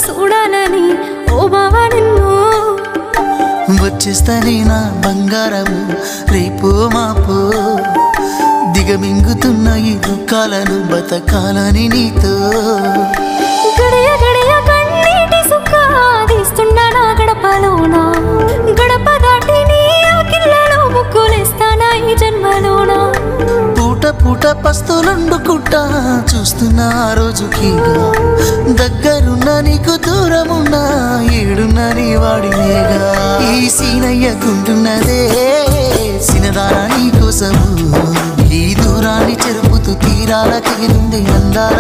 చూడాలని ఓ బావా నిన్ను వచ్చేస్తానే నా బంగారము రేపో మాపో దిగమింగుతున్న ఈ దుఃఖాలను బతకాలని నీతో గడియ గడియ కన్నీటి సుక్క తీస్తున్నా నా గడపలోన గడప దాటి నీ ఆకిళ్ళలో ముక్కులేస్తానా ఈ జన్మలోన పూట పూట పస్తులుండుకుంటా చూస్తున్నా ఆ రోజుకిగా దగ్గరున్న నీకు దూరమున్నా ఏడున్న నీ వాడినేగా ఈ సీనయ్యకుంటున్నదే సినదారా నీ కోసము ఈ దూరాన్ని చెరుపుతూ తీరాల తెగినుంది అందాల